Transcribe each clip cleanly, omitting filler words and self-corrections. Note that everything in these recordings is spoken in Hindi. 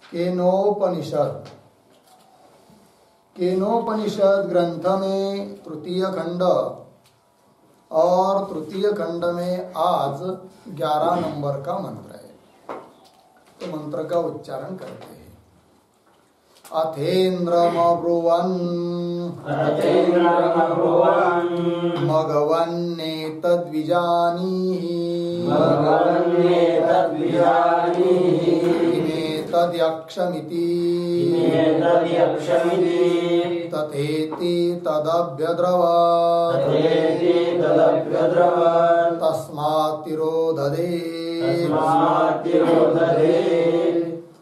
केनोपनिषद ग्रंथ में तृतीय खंड और तृतीय खंड में आज 11 नंबर का मंत्र है। तो मंत्र का उच्चारण करते हैं। अथेन्द्रमब्रुवन् मघवन्नेतद्विजानीहि तद्यक्षमिति तथेति तदभ्यद्रवत् तस्मात् तिरोधते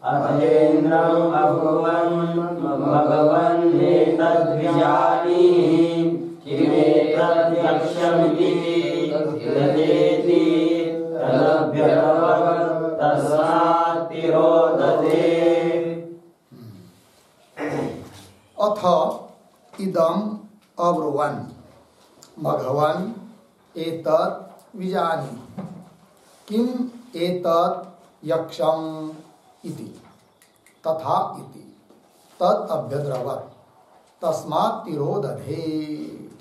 अथेन्द्रम् अब्रुवन् मघवन्नेतद्विजानीहि किमेतद्यक्षमिति तथेति तदभ्यद्रवत् तस्मात् तिरोधते। अथ इदम् अब्रुवन् मघवन् एतत् विजानी किम एतत् यक्षम् इति तथा इति तद अभ्यद्रवत् तस्मात् तिरोधते।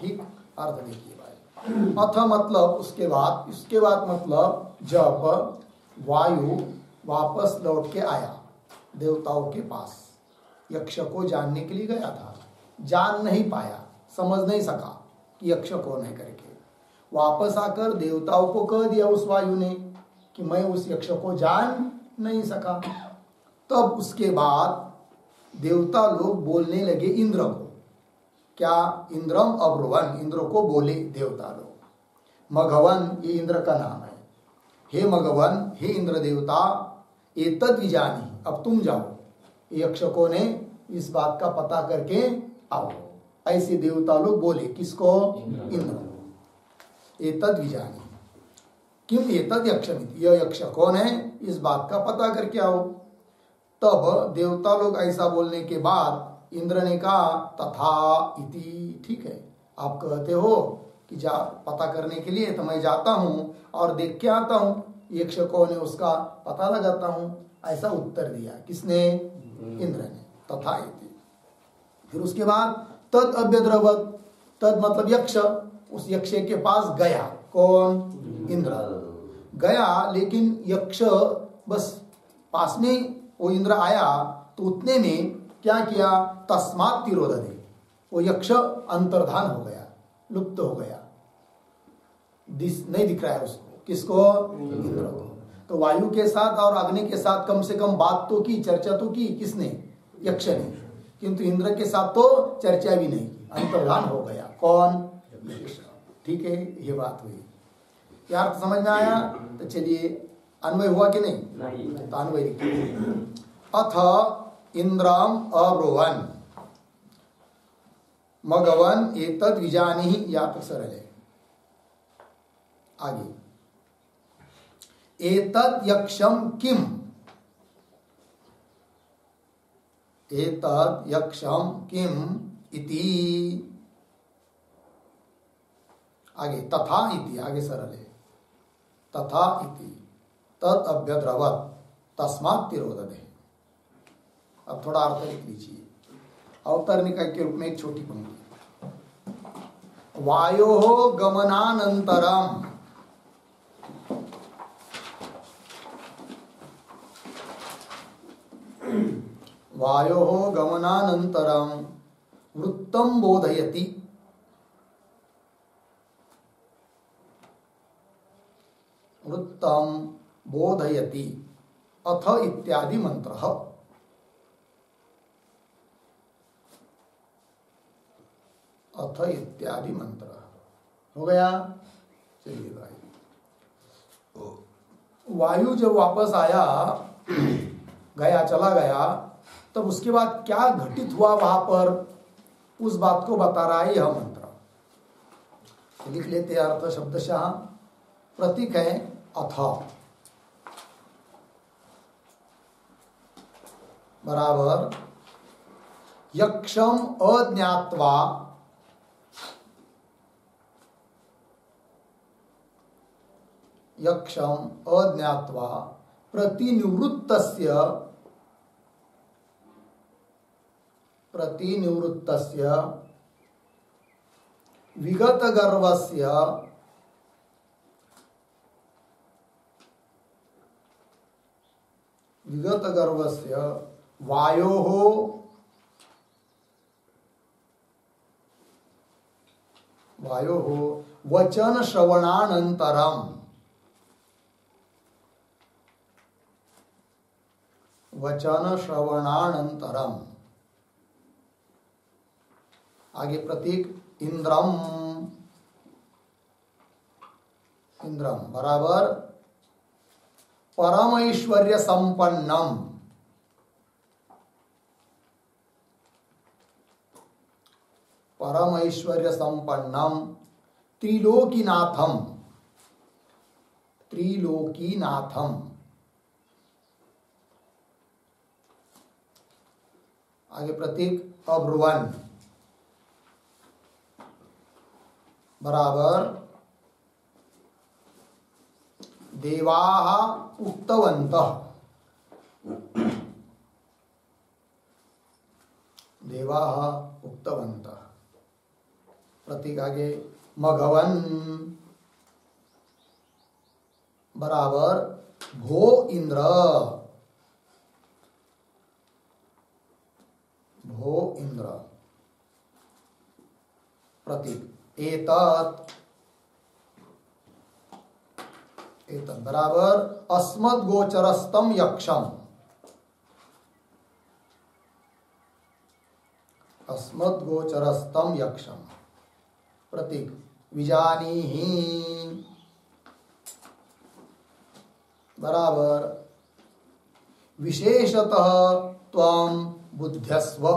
ठीक अर्थ देखिए भाई। अथ मतलब उसके बाद मतलब जब वायु वापस लौट के आया देवताओं के पास, यक्ष को जानने के लिए गया था, जान नहीं पाया, समझ नहीं सका कि यक्ष कौन है करके, वापस आकर देवताओं को कह दिया उस वायु ने कि मैं उस यक्ष को जान नहीं सका। तब उसके बाद देवता लोग बोलने लगे इंद्र को, क्या इंद्रम अब्रुवन्, इंद्र को बोले देवता लोग। मघवन ये इंद्र का नाम है। हे मघवन, हे इंद्र देवता, एतद् विजानी, अब तुम जाओ, यक्षकों ने इस बात का पता करके आओ। ऐसे देवता लोग बोले किसको? इंद्र को। एतद् विजानी किम एतद् यक्षमिति, यह यक्ष कौन है इस बात का पता करके आओ। तब देवता लोग ऐसा बोलने के बाद इंद्र ने कहा तथा इति, ठीक है आप कहते हो कि जा पता करने के लिए, तो मैं जाता हूँ और देख के आता हूँ यक्ष कौन है उसका पता लगाता हूँ। ऐसा उत्तर दिया किसने? इंद्र ने। तथा इति। फिर उसके बाद तद अभ्यद्रवत्, तद मतलब यक्ष, उस यक्ष के पास गया। कौन? इंद्र गया, लेकिन यक्ष बस पास में वो इंद्र आया तो उतने में क्या किया? तस्मात् तिरोधते, वो यक्ष अंतर्धान हो गया, लुप्त हो गया, नहीं दिख रहा है उसको। किसको? इंद्र को। तो वायु के साथ और अग्नि के साथ कम से कम बात तो की, चर्चा तो की किसने? यक्ष ने। किंतु इंद्र के साथ तो चर्चा भी नहीं की, अंतर्धान हो गया। कौन? यक्ष। ठीक है, ये बात हुई। क्या अर्थ समझ में आया? तो चलिए अन्वय हुआ कि नहीं? तो अन्वय लिखिए। अथ इंद्रम अब्रुवन् मघवन् एतद् विजानीहि, या तो सरल है। आगे एतद् यक्षम किम, एतद् यक्षम किम इति। आगे तथा इति, आगे सरल है। तथा इति तद अभ्यद्रवत् तस्मात् तिरोधते। अब थोड़ा अर्थ लिख लीजिए। अवतरणिका के रूप में एक छोटी पंक्ति। वायोः गमनानन्तरम् वायोः गमनानन्तरं वृत्तं बोधयति, वृत्तं बोधयति अथ इत्यादि मंत्रः। अथ इत्यादि मंत्र हो गया। चलिए भाई, वायु जब वापस आया, गया, चला गया, तब उसके बाद क्या घटित हुआ वहां पर, उस बात को बता रहा है यह मंत्र। लिख लेते हैं अर्थ शब्दशः। प्रतीक है अथ बराबर यक्षम अज्ञात्वा यक्षम अज्ञात्वा प्रतिनिवृत्तस्य प्रतिनिवृत्तस्य विगतगर्वस्य वायोः वचन श्रवणानंतरम आगे प्रतीक इंद्रम बराबर परमैश्वर्य संपन्नम त्रिलोकीनाथम आगे प्रतीक अब्रुवन बराबर देवाः उक्तवन्तः प्रतीक आगे मघवन बराबर भो इंद्र प्रतीक एतत् बराबर अस्मद्गोचरस्तम यक्षम प्रतीक विजानीहि बराबर विशेषतः त्वं बुद्ध्यस्व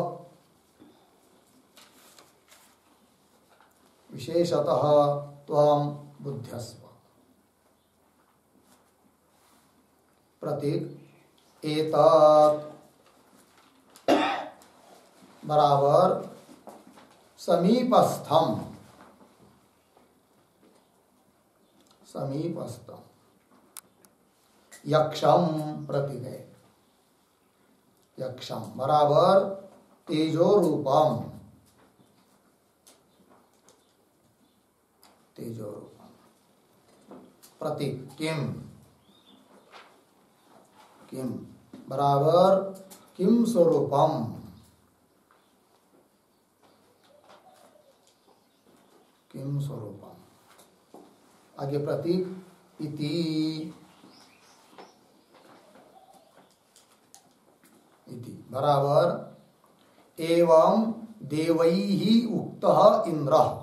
प्रतीक एतत् बराबर समीपस्थम यक्षम प्रतीक है यक्षम बराबर तेजो रूपम प्रतीक किम बराबर किम स्वरूपम आगे प्रतीक इति बराबर एवं देवैः उक्तः इंद्रः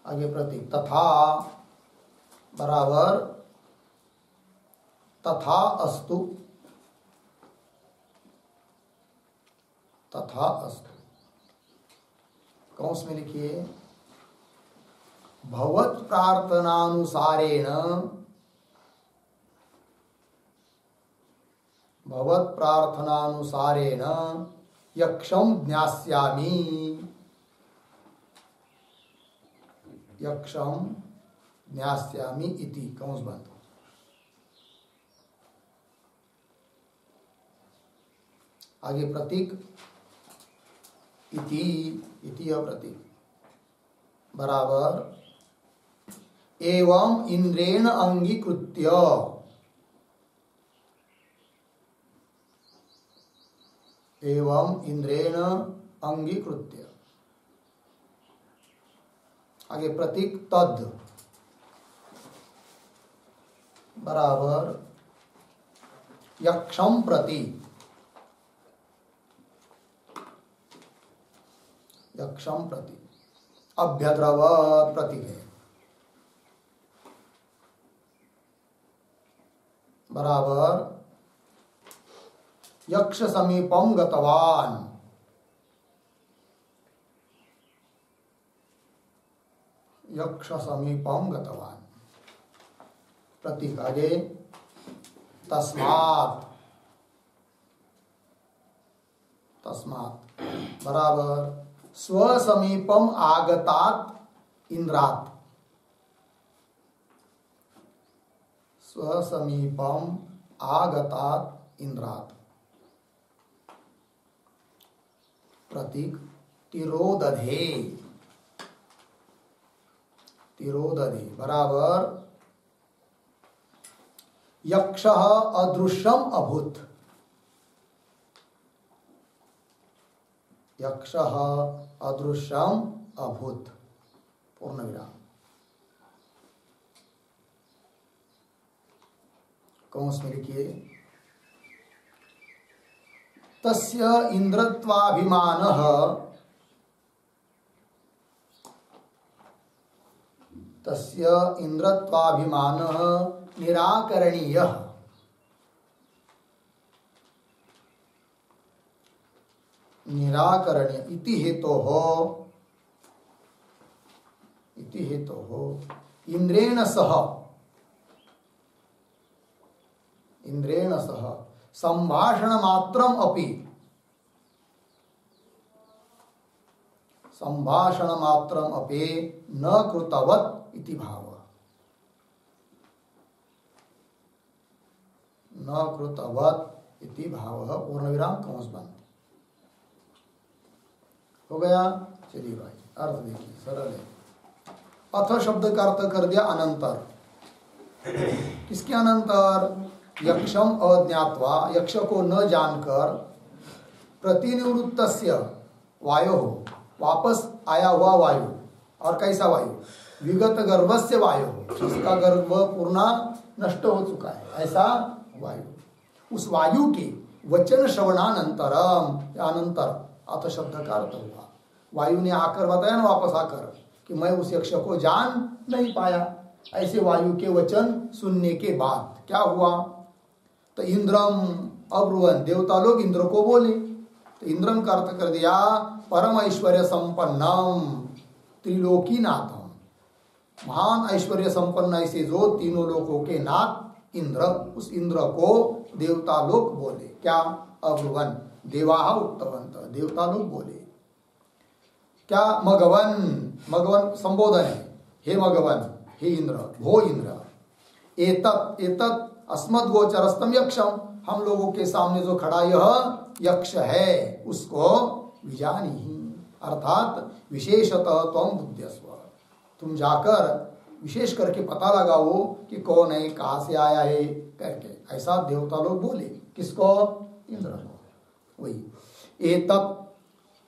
आगे प्रतीक तथा बराबर तथा अस्तु कौंस में लिखिए भवत प्रार्थनानुसारेण यक्षम ज्ञास्यामि इति कौंस बंद आगे प्रतीक इति प्रतीक बराबर एवं इंद्रेण अंगीकृत्य आगे प्रतीक तद बराबर यक्षम प्रति अभ्यद्रव प्रतीक है बराबर यक्ष समीपम गतवान प्रतीक आगे तस्मात् बराबर स्वसमीपम आगतात इंद्रात स्वसमीपम आगतात इंद्रात। प्रतीक तिरोदधे, तिरोदधे बराबर यक्षः अदृश्यम अभूत, यक्षः अदृश्यम अभूत पूर्ण विराम। कौंस में लिखिए तस्य इंद्रत्वाभिमानः तस्य इंद्रत्वाभिमानः निराकरणीयः। निराकरणीय इति हेतोः, इति हेतोः इंद्रेण सह, इंद्रेण सह संभाषण मात्रम अपि, संभाषण मात्रम अपि न कृतवत् इति भाव, न कृतवत् इति भाव। पूर्ण विराम कंस बंद हो गया। चलिए भाई अर्थ देखिए, सरल है। अथ शब्द का अर्थ कर दिया अनंतर। किसके अनंतर? यक्षम अज्ञात्वा, यक्ष को न जानकर, प्रतिनिवृत्तस्य वायो, वापस आया हुआ वायु। और कैसा वायु? विगत गर्भस्य वायु, जिसका गर्भ पूर्ण नष्ट हो चुका है, ऐसा वायु। उस वायु के वचन श्रवणानंतरम, अनंतर अथ शब्द का अर्थ हुआ। वायु ने आकर बताया ना, वापस आकर कि मैं उस यक्ष को जान नहीं पाया, ऐसे वायु के वचन सुनने के बाद क्या हुआ? तो इंद्रम अब्रुवन, देवता लोग इंद्र को बोले। तो इंद्रम का अर्थ कर दिया परम ऐश्वर्य संपन्नम त्रिलोकीनाथम, महान ऐश्वर्य संपन्न ऐसे जो तीनों लोकों के नाथ इंद्र, उस इंद्र को देवता लोग बोले। क्या? अब्रुवन, देवाः उक्तवन्त, देवता लोग बोले। क्या? मघवन, मघवन संबोधन है, हे मघवन, हे इंद्र, भो इंद्र। एतत्, एतत् अस्मद् गोचरस्तम यक्षम, हम लोगों के सामने जो खड़ा यह यक्ष है, उसको विजानीहि, अर्थात विशेषतः त्वं बुद्ध्यस्व, तुम जाकर विशेष करके पता लगाओ कि कौन है, कहाँ से आया है करके। ऐसा देवता लोग बोले। किसको? इंद्र को। वही एतत्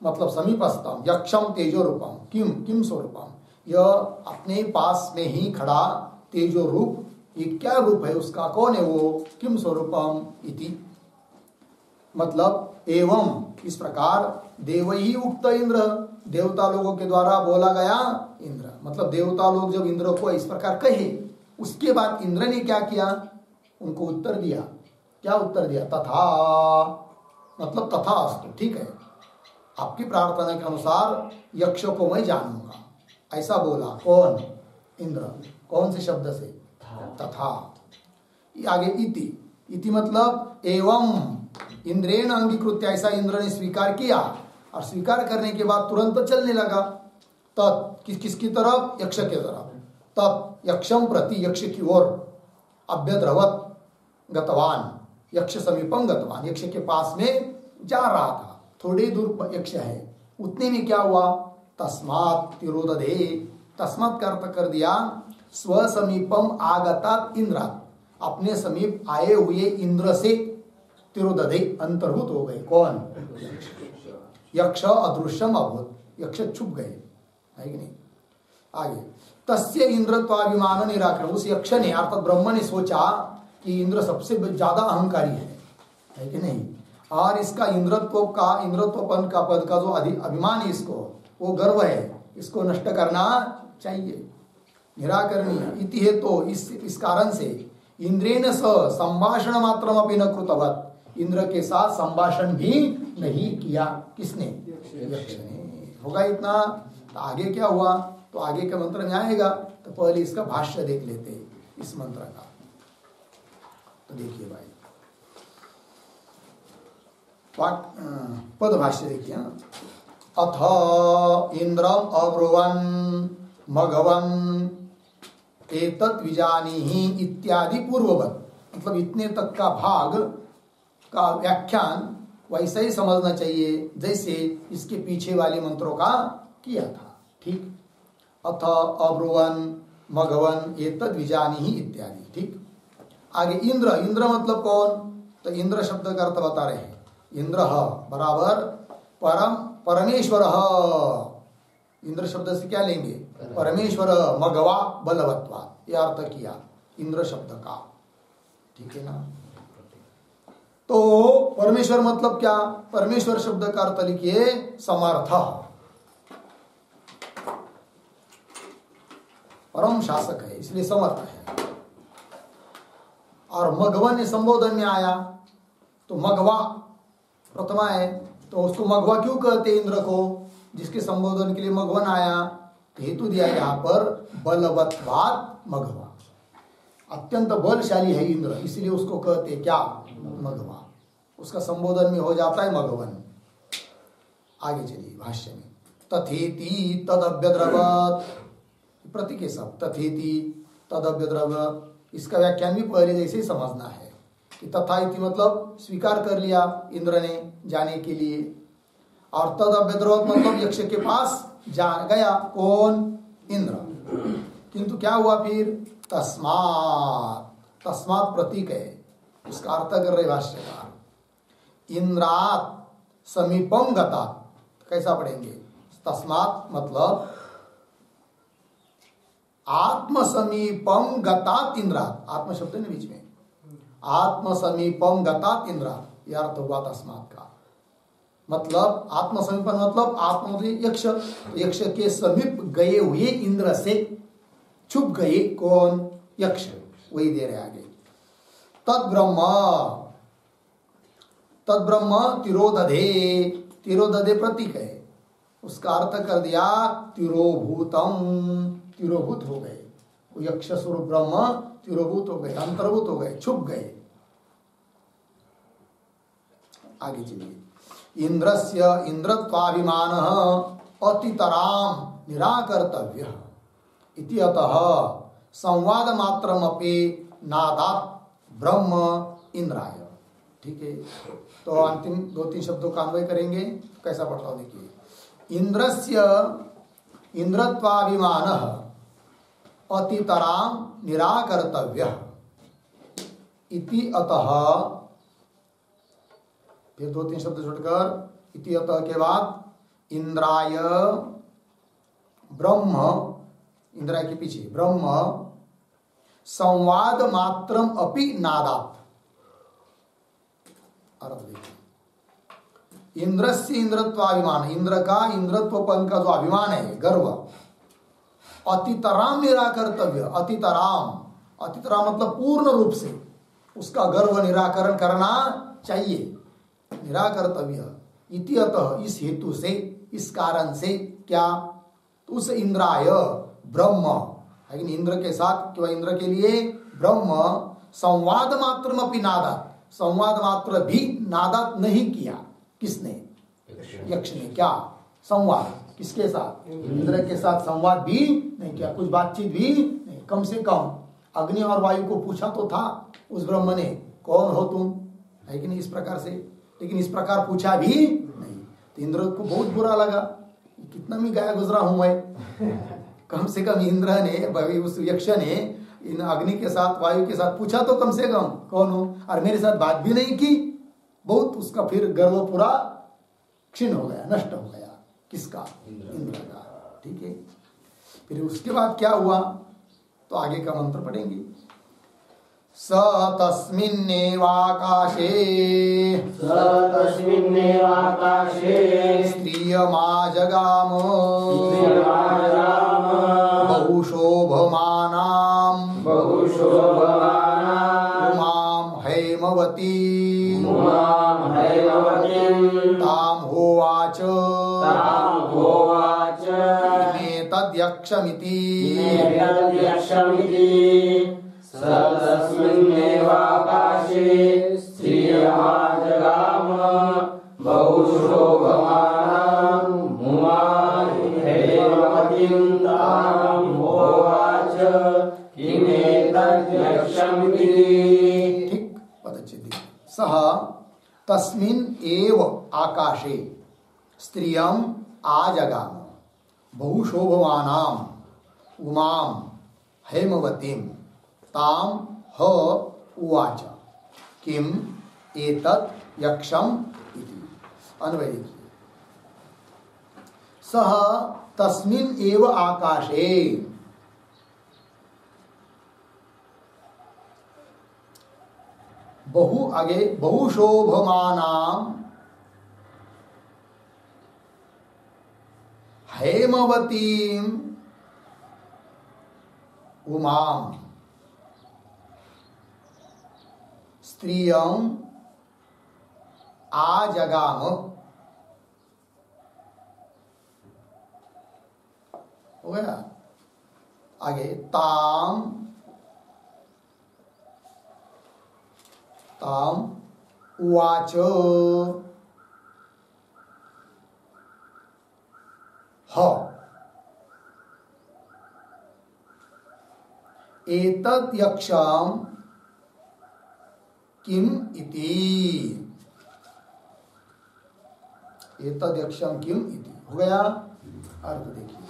मतलब समीपस्थम यक्षम तेजो रूपम, किम किम स्वरूपम, यह अपने पास में ही खड़ा तेजो रूप, ये क्या रूप है उसका, कौन है वो? किम स्वरूपम इति, मतलब एवं इस प्रकार देवही उक्त इंद्र, देवता लोगों के द्वारा बोला गया इंद्र। मतलब देवता लोग जब इंद्र को इस प्रकार कहे, उसके बाद इंद्र ने क्या किया? उनको उत्तर दिया। क्या उत्तर दिया? तथा, मतलब तथा अस्तु, ठीक है, आपकी प्रार्थना के अनुसार यक्ष को मैं जानूंगा, ऐसा बोला। कौन? इंद्र। कौन से शब्द से? तथा। आगे इति, इति मतलब एवं इंद्रेण अंगीकृत, ऐसा इंद्र ने स्वीकार किया। और स्वीकार करने के बाद तुरंत चलने लगा। तत् किसकी तरफ? यक्ष के तरफ। तत् यक्षम प्रति, यक्ष की ओर, अभ्यद्रवत गतवान, यक्ष समीपम गतवान, यक्ष के पास में जा रहा था। थोड़ी दूर यक्ष है, उतने में क्या हुआ? तस्मात् तिरोदधे, तस्मात् का अर्थ कर दिया स्व समीपम आगतात इंद्रात, अपने समीप आए हुए इंद्र से तिरोदधे अंतर्भूत हो गए। कौन? यक्ष अदृश्यम अभूत, यक्ष छुप गए, है कि नहीं? आगे तस्य इंद्रत्वाभिमान निराकरण, उस यक्ष ने अर्थात ब्रह्म ने सोचा कि इंद्र सबसे ज्यादा अहंकारी है कि नहीं, और इसका इंद्रत्वपन का पद का जो अभिमान है, इसको वो गर्व है, इसको नष्ट करना चाहिए, निराकरणीय। इति है तो इस कारण से इंद्रेण स संभाषण मात्रम अपि न कृतवत्, इंद्र के साथ संभाषण भी नहीं किया। किसने? यक्ष ने। होगा इतना। तो आगे क्या हुआ? तो आगे के मंत्र में आएगा, तो पहले इसका भाष्य देख लेते इस मंत्र का। तो देखिए भाई, पद भाष्य देखिए। अथ इंद्रम अब्रुवन् मघवन् एतत् विजानीहि इत्यादि पूर्ववत, मतलब इतने तक का भाग का व्याख्यान वैसे ही समझना चाहिए जैसे इसके पीछे वाले मंत्रों का किया था। ठीक। अथ अब्रुवन मघवन एतद् विजानीहि इत्यादि। ठीक। आगे इंद्र, इंद्र मतलब कौन? तो इंद्र शब्द का अर्थ बता रहे हैं। इंद्र बराबर परम परमेश्वर। इंद्र शब्द से क्या लेंगे? परमेश्वर। मघवा बलवत्वा, यह अर्थ किया इंद्र शब्द का। ठीक है ना। तो परमेश्वर मतलब क्या? परमेश्वर शब्द का अर्थ लिखिए समर्थ, परम शासक है इसलिए समर्थ है। और मघवन संबोधन में आया तो मघवा प्रथमा है, तो उसको मघवा क्यों कहते इंद्र को? जिसके संबोधन के लिए मघवन आया, तो हेतु दिया यहाँ पर बलवत्वात् मघवा, अत्यंत बलशाली है इंद्र, इसलिए उसको कहते क्या? मघवा। उसका संबोधन में हो जाता है मघवन। आगे चलिए भाष्य में। तथेति तदभ्यद्रवत्, प्रतीक है सब। तथेति तदभ्यद्रवत्, इसका व्याख्यान भी पहले जैसे ही समझना है कि तथा इति मतलब स्वीकार कर लिया इंद्र ने जाने के लिए, और तदभ्यद्रवत् मतलब यक्ष के पास जा गया। कौन? इंद्र। किंतु क्या हुआ फिर? तस्मात्, तस्मात् प्रतीक है, उसका अर्थ कर रहे भाष्यकार। इंद्रात समीपम गता, कैसा पढ़ेंगे? तस्मात् मतलब आत्म समीपम गतात इंद्रात, आत्म शब्द ने बीच में, आत्म समीपम गतात इंद्रात, यह अर्थ हुआ तस्मात् का। मतलब आत्म समीपम मतलब आत्म मतलब यक्ष, तो यक्ष के समीप गए हुए इंद्र से छुप गए। कौन? यक्ष। वही दे रहे आगे। तद ब्रह्म, तद ब्रह्म तिरोदधे, तिरोदधे प्रतीक है, उसका अर्थ कर दिया तिरोभूतम, तिरोभूत हो गए। यक्ष स्वरूप ब्रह्म तिरोभूत हो गए, अंतर्भूत हो गए, छुप गए। आगे चलिए। इंद्रस्य इंद्रत्वाभिमान अतितराम निराकर्तव्य इति अतः संवाद मात्रमपि नादात् ब्रह्म इंद्राय। ठीक है। तो अंतिम 2-3 शब्दों का अन्वय करेंगे। कैसा पढ़ता हूं देखिए। इंद्रस्य इंद्रत्वाभिमान अतितराम निराकर्तव्य इति अतः, फिर 2-3 शब्द छोड़कर इति अतः के बाद इंद्राय ब्रह्म, इंद्राय के पीछे ब्रह्म संवाद मात्रम अपि नादात्। अर्थ देखिए। इंद्रस्य इंद्रत्वाभिमान, इंद्र का इंद्रत्वपन का जो अभिमान है, गर्व, अतितराम निराकर्तव्य, अतितराम, अतितराम मतलब पूर्ण रूप से उसका गर्व निराकरण करना चाहिए, निराकर्तव्य। इति अतः, इस हेतु से, इस कारण से क्या? तो उस इंद्राय ब्रह्म, लेकिन इंद्र के साथ केवल इंद्र के लिए ब्रह्म संवाद मात्र में अपनी नादात, संवाद मात्र भी नादात नहीं किया। किसने? यक्ष ने। क्या संवाद? किसके साथ? इंद्र के साथ संवाद भी नहीं किया, कुछ बातचीत भी नहीं। कम से कम अग्नि और वायु को पूछा तो था उस ब्रह्म ने, कौन हो तुम, लेकिन इस प्रकार से, लेकिन इस प्रकार पूछा भी नहीं। तो इंद्र को बहुत बुरा लगा, कितना भी गया गुजरा हूं मैं, कम से कम इंद्र ने, उस यक्ष ने इन अग्नि के साथ वायु के साथ पूछा तो कम से कम कौन हो, और मेरे साथ बात भी नहीं की। बहुत उसका फिर गर्व पूरा क्षीण हो गया, नष्ट हो गया। किसका? इंद्र का। ठीक है। फिर उसके बाद क्या हुआ तो आगे का मंत्र पढ़ेंगे। स तस्मिन्नेवाकाशे, स तस्मिन्नेवाकाशे स्त्रियमाजगाम स्त्रियमाजगाम बहुशोभमानां उमां हैमवतीं तां होवाच इमेतद्यक्षमिति स तस्मिन्नेवाकाशे स्त्रियमाजगाम बहुशोभमानां उमां हैमवतीं तां होवाच ठीक पदच्छेद सह तस्मिन् एव आकाशे स्त्रियम् आजगाम बहुशोभमानाम् उमां हेमवतीं तां ह उवाच किम एतत् यक्षम इति। अन्वय देखिए, सह तस्मिन् एव आकाशे, बहु आगे बहुशोभमानां हेमवतीं उमां स्त्रियं आजगाम, हो गया। आगे ताम उवाच ह एतत् यक्षम किम इति। एतत् यक्षम किम इति हो गया। अर्थ देखिए,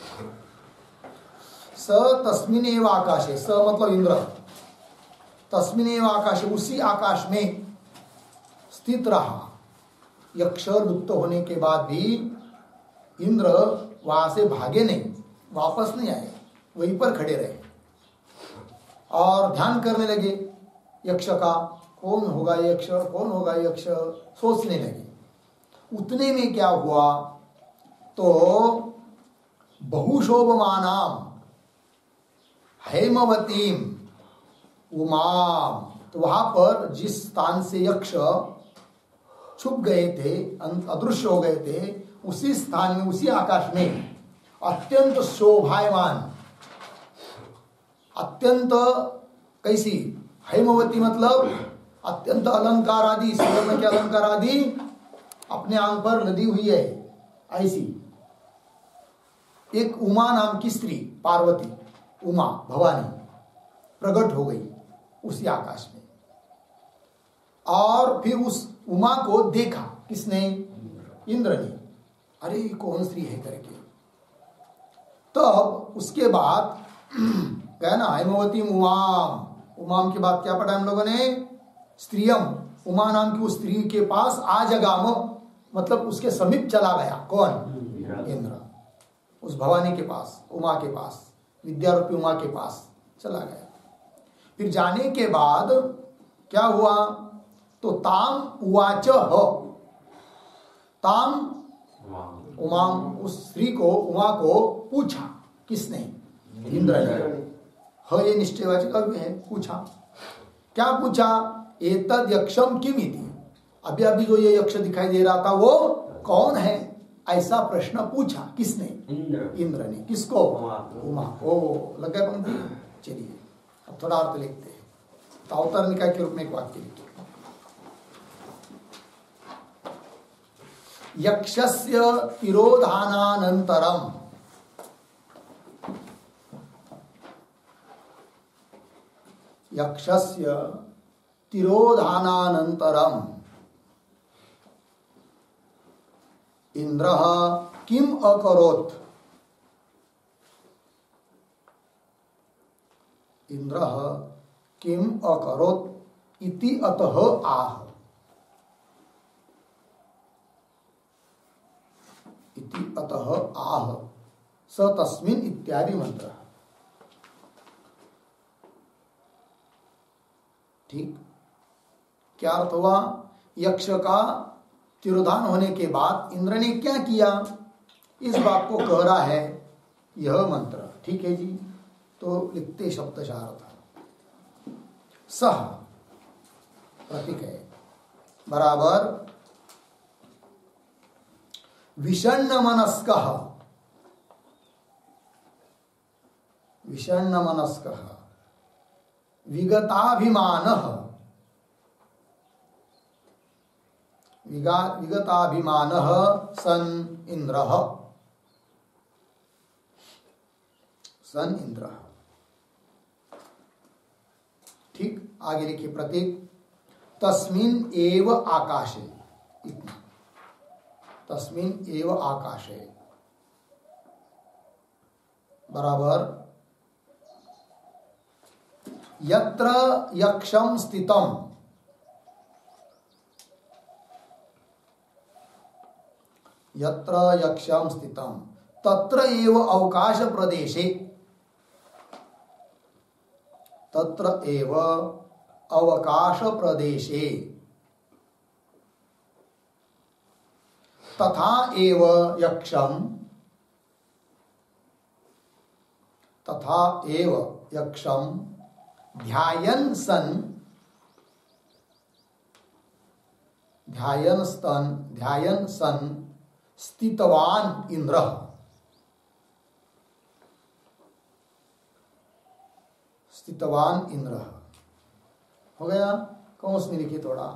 स तस्मिन् एव आकाशे, स मतलब इंद्र, तस्मिन् एव आकाशे उसी आकाश में स्थित रहा। यक्ष लुप्त होने के बाद भी इंद्र वहां से भागे नहीं, वापस नहीं आए, वहीं पर खड़े रहे और ध्यान करने लगे यक्ष का, कौन होगा यक्ष, कौन होगा यक्ष, सोचने लगे। उतने में क्या हुआ, तो बहुशोभमानाम हेमवतीम उमाम, तो वहां पर जिस स्थान से यक्ष छुप गए थे, अदृश्य हो गए थे, उसी स्थान में, उसी आकाश में अत्यंत शोभायमान, अत्यंत कैसी, हेमवती मतलब अत्यंत अलंकार आदि, स्वर्ण के अलंकार आदि अपने आंग पर लदी हुई है, ऐसी एक उमा नाम की स्त्री, पार्वती, उमा भवानी प्रकट हो गई उसी आकाश में। और फिर उस उमा को देखा किसने, इंद्र ने। अरे कौन स्त्री है करके, तब उसके बाद गया ना, हेमवती उमाम, उमाम के बाद क्या पढ़ा हम लोगों ने, स्त्रियम, उमा नाम की उस स्त्री के पास आजगाम, मतलब उसके समीप चला गया। कौन, इंद्र, उस भवानी के पास, उमा के पास, विद्यारूपी उमा के पास चला गया। फिर जाने के बाद क्या हुआ, तो ताम उवाच ह, ताम उमाम, उस स्त्री को, उमा को पूछा, किसने, इंद्र ने। ह ये निश्चयवाचक भी है, पूछा, क्या पूछा, एतद् यक्षम किम इति। अभी अभी जो ये यक्ष दिखाई दे रहा था वो कौन है, ऐसा प्रश्न पूछा, किसने, इंद्र ने। किसको, उमा को। लग गया पंक्ति। चलिए अब थोड़ा अर्थ लिखते हैं, तो अवतार निकाय के रूप में एक वाक्य लिखिए। यक्षस्य तिरोधानानन्तरम, यक्षस्य तिरोधानानन्तरम इंद्रः किम अकरोत्, इंद्रः किम अकरोत् इति अतः आह, इति अतः आह स तस्मिन् इत्यादि मंत्र। ठीक, क्या अर्थ हुआ, यक्ष का तिरोधान होने के बाद इंद्र ने क्या किया, इस बात को कह रहा है यह मंत्र। ठीक है जी, तो लिखते शब्दशः था, सह प्रतीक है, बराबर विषण्ण मनस्कः, विषण्ण मनस्कः विगताभिमानः, विगताभिमानः सन् इंद्रः, सन इंद्रः। आगे लिखिए प्रतीक तस्मिन् एव आकाशे, इतना, तस्मिन् एव आकाशे बराबर यत्र यक्षम स्थितम, यत्र यक्षम स्थितम तत्र एव अवकाश प्रदेशे, तत्र एव अवकाश प्रदेशे तथा एव यक्षम, तथा एव यक्षम ध्यायन् सन्, ध्यायन् सन् स्थितवान् इंद्रः, स्थितवान् इंद्रः हो गया। कौंस में लिखिए थोड़ा,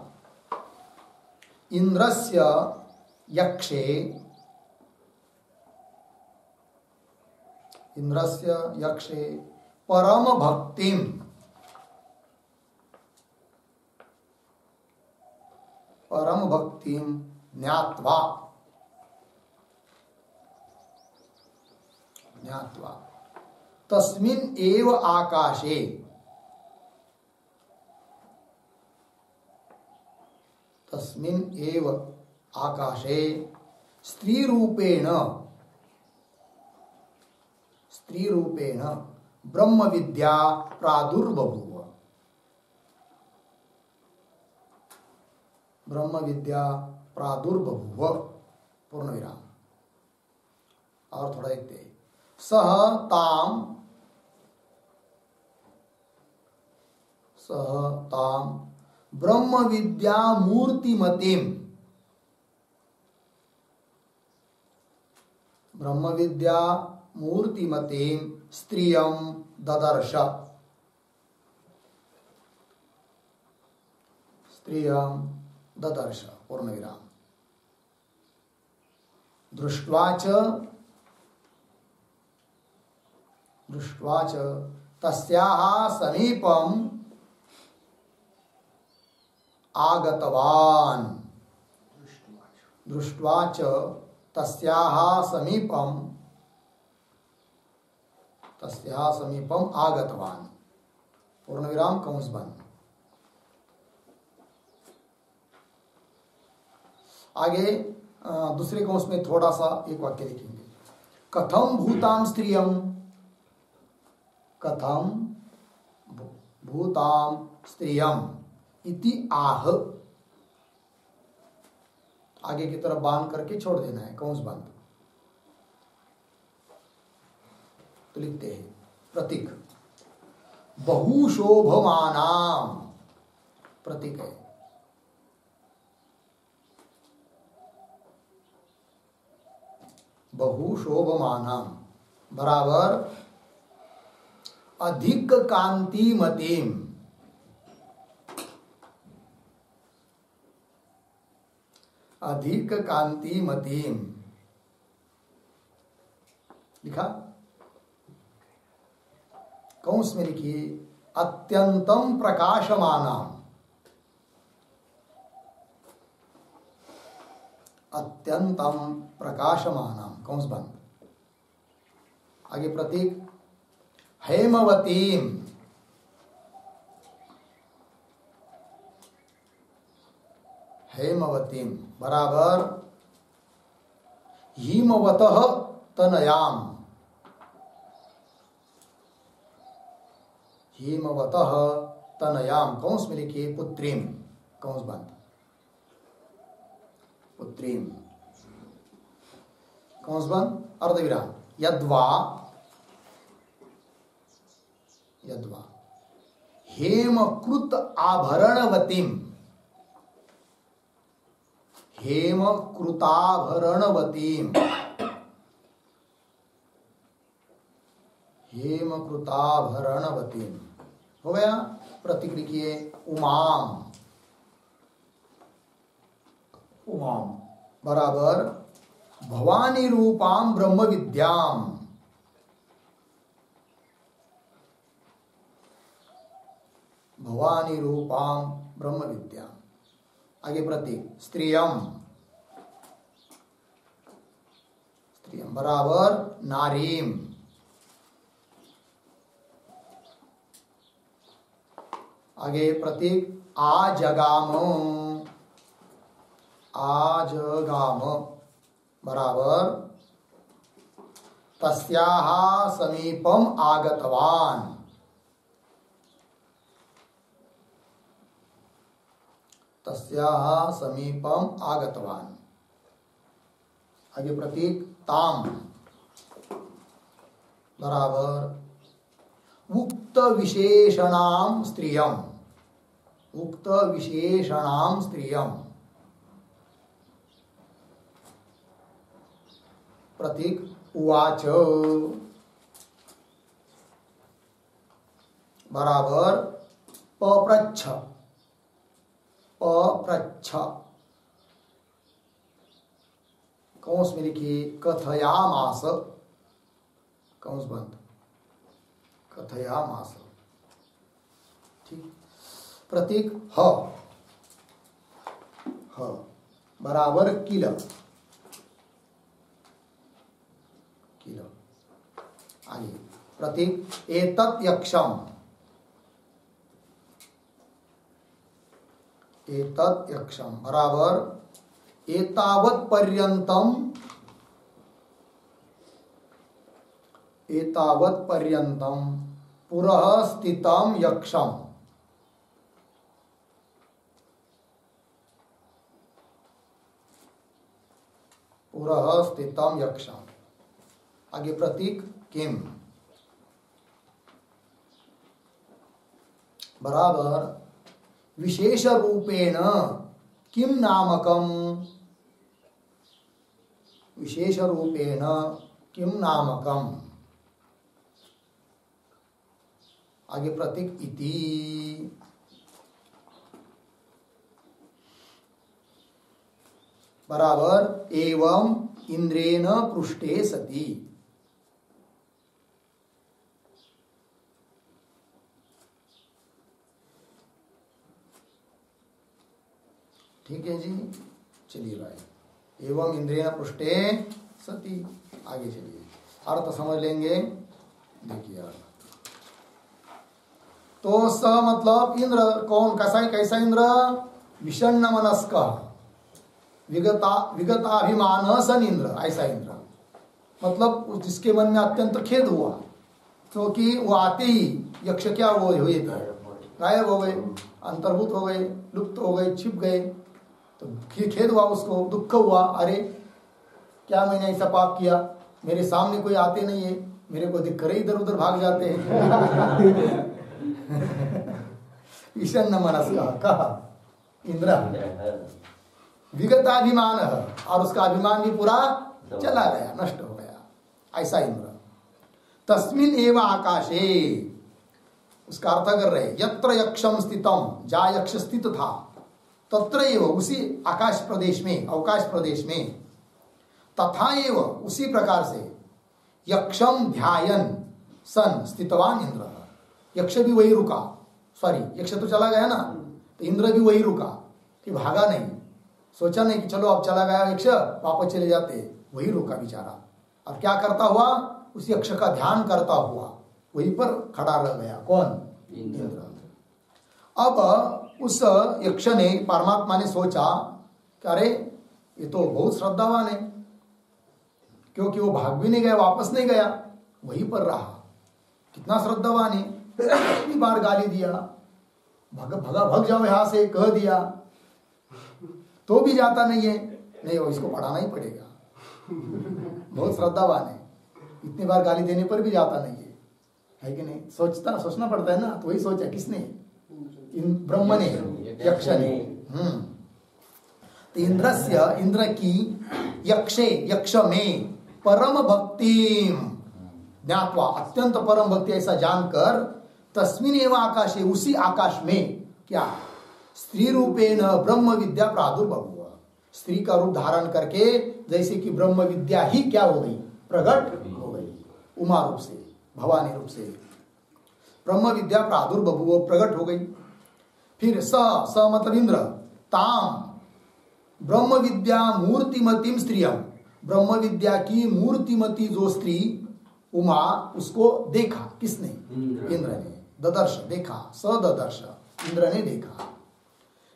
इंद्रस्य यक्षे, इंद्रस्य यक्षे परम भक्तिम, परम भक्तिम ज्ञात्वा, ज्ञात्वा तस्मिन् एव आकाशे, तस्मिन् एव आकाशे स्त्री रूपेण, स्त्री रूपेण ब्रह्म विद्या प्रादुर्बभूव, ब्रह्म विद्या प्रादुर्बभूव पूर्ण विराम। और थोड़ा देखते हैं, सह ताम ब्रह्म विद्या मूर्तिमतीम, ब्रह्म विद्या मूर्तिमतीम स्त्रियं ददर्श, स्त्रियं ददर्श पूर्ण विराम। दृष्ट्वा च तस्याः समीपम् आगतवान्, दृष्ट्वा च तस्याः समीपम् आगतवान् पूर्ण विराम कंस बंद। आगे दूसरे कंस में थोड़ा सा एक वाक्य लिखेंगे, कथम भूतां स्त्रियं, कथम भूतां स्त्रियं इति आह, आगे की तरफ बांध करके छोड़ देना है कंस बंद। तो लिखते हैं प्रतीक बहुशोभमानाम, प्रतीक है बहुशोभमानाम बराबर अधिक कांतिमतीम, अधिक कांतिमतीम लिखा। कंस में लिखिए अत्यंतम प्रकाशमानाम, अत्यंतम प्रकाशमानाम कंस बंद। आगे प्रतीक हेमवतीम, हेमवतीम बराबर हिमवतः तनयाम, हिमवतः तनयाम कंस में लिखिए पुत्रीम, कंस बंद पुत्रीम कंस बंद अर्धविराम। यद्वा, यद्वा हेमकृत आभरणवतीम, हेमकृताभरणवतीम, हेमकृताभरणवतीम हो गया। प्रतीक लिखिए उमाम, उमाम बराबर भवानी रूपाम ब्रह्म विद्याम, भवानी रूपाम ब्रह्म विद्या। आगे प्रतीक स्त्रियम, स्त्रियम बराबर नारीम। आगे प्रतीक आजगाम, आजगाम बराबर तस्याः समीपम आगतवान। तस्याः समीपम आगतवान। आगे प्रतीक ताम बराबर उक्त विशेषणाम स्त्रियम, उक्त विशेषणाम स्त्रियम। प्रतीक उवाच बराबर पप्रच्छ, पप्रच्छ। कौंस में लिखिए कथयामास, कौंस बंद, कथयामास। ठीक। प्रतीक ह, ह बराबर किल, किल। आगे प्रतीक एतत् यक्षम, एतत् यक्षम बराबर एतावत् पर्यन्तम, एतावत् पर्यन्तम पुरः स्थितम यक्षम। पुरः स्थितम यक्षम। आगे प्रतीक किम बराबर विशेष रूपेण किम नामकम, विशेष रूपेण किम नामकम। आगे प्रतीक इति बराबर एवं इंद्रेण पृष्ठे सति। ठीक है जी, चलिए भाई। एवं इंद्रिय पृष्ठे सती। आगे चलिए अर्थ समझ लेंगे। देखिए अर्थ तो स मतलब इंद्र कौन, कैसा कैसा इंद्र, विषण्ण मनस्क विगताभिमान सन इंद्र, ऐसा इंद्र मतलब जिसके मन में अत्यंत खेद हुआ क्योंकि वो आते ही यक्ष क्या हुए थे, गायब हो गए, अंतर्भूत हो गए, लुप्त हो गए, छिप गए। तो खेद हुआ उसको, दुख हुआ, अरे क्या मैंने ऐसा पाप किया, मेरे सामने कोई आते नहीं है, मेरे को दिख कर इधर उधर भाग जाते हैं। विषण्ण मनस्का कहा इंद्र, विगताभिमान, और उसका अभिमान भी पूरा चला गया, नष्ट हो गया, ऐसा इंद्र। तस्मिन एव आकाशे, उसका अर्थ कर रहे यत्र यक्षम स्थितम, जहाँ यक्ष स्थित था, तत्र एव उसी आकाश प्रदेश में, अवकाश प्रदेश में, तथा एव उसी प्रकार से यक्षम ध्यायन सन स्थितवान इंद्र, यक्ष भी वही रुका, सॉरी यक्ष तो चला गया ना, तो इंद्र भी वही रुका कि भागा नहीं, सोचा नहीं कि चलो अब चला गया यक्ष वापस चले जाते, वही रुका बेचारा। अब क्या करता हुआ, उस यक्ष का ध्यान करता हुआ वहीं पर खड़ा रह गया, कौन, इंद्र। अब उस यक्ष ने, परमात्मा ने सोचा कि अरे ये तो बहुत श्रद्धावान है, क्योंकि वो भाग भी नहीं गया, वापस नहीं गया, वहीं पर रहा, कितना श्रद्धावान है। कितनी बार गाली दिया, भग जाओ यहां से कह दिया, तो भी जाता नहीं है, नहीं वो इसको पढ़ाना ही पड़ेगा, बहुत श्रद्धावान है, इतनी बार गाली देने पर भी जाता नहीं है कि नहीं, सोचना पड़ता है ना। तो वही सोचा किसने, ब्रह्म ने, यक्ष ने। तो इंद्र की यक्षे, यक्ष में परम भक्ति ज्ञात्वा, अत्यंत परम भक्ति ऐसा जानकर, तस्मिन एव आकाशे, उसी आकाश में क्या, स्त्री रूपेण ब्रह्म विद्या प्रादुर्भव, स्त्री का रूप धारण करके जैसे कि ब्रह्म विद्या ही क्या हो गई, प्रकट हो गई, उमा रूप से, भवानी रूप से ब्रह्म विद्या प्रादुर्भव, प्रकट हो गई। फिर स मतलब इंद्र, ताम ब्रह्म विद्या मूर्तिमतीम स्त्रियम, ब्रह्म विद्या की मूर्तिमती जो स्त्री उमा, उसको देखा। किसने? इंद्र ने। ददर्श देखा, स ददर्श इंद्र ने देखा।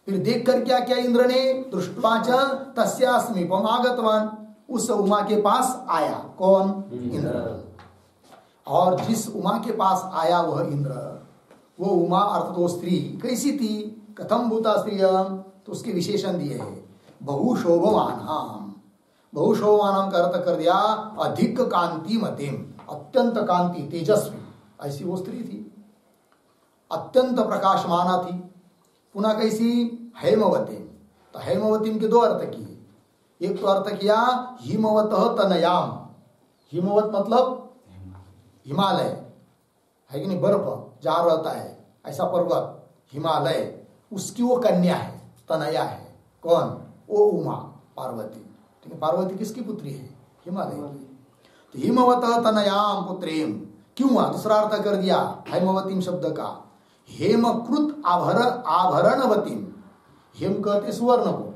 फिर देखकर क्या किया इंद्र ने? दृष्ट्वा च तस्या समीपम आगतवान, उस उमा के पास आया। कौन? इंद्र। और जिस उमा के पास आया वह इंद्र, वो उमा अर्थात वो स्त्री कैसी थी? कथम भूता स्त्रिय, तो उसके विशेषण दिए हैं। बहुशोभमानाम, बहुशोभमानाम का अर्थ कर दिया अधिक कांति मतिम, अत्यंत कांति तेजस्वी, ऐसी वो स्त्री थी। अत्यंत प्रकाशमाना थी। पुनः कैसी? हेमवती, तो हेमवती के दो अर्थ किए। एक तो अर्थ किया हिमवतः तनयाम, हिमवत मतलब हिमालय है कि नहीं, बर्फ जहाँ रहता है ऐसा पर्वत हिमालय, उसकी वो कन्या है, तनया है। कौन? वो उमा पार्वती। ठीक है, पार्वती किसकी पुत्री है? हिमालय की। तो हिमवतः तनयाम पुत्रीम, क्यों हुआ? दूसरा अर्थ कर दिया हेमवतीम शब्द का, हेमकृत आभरणवतीम, हेम कहते स्वर्ण को,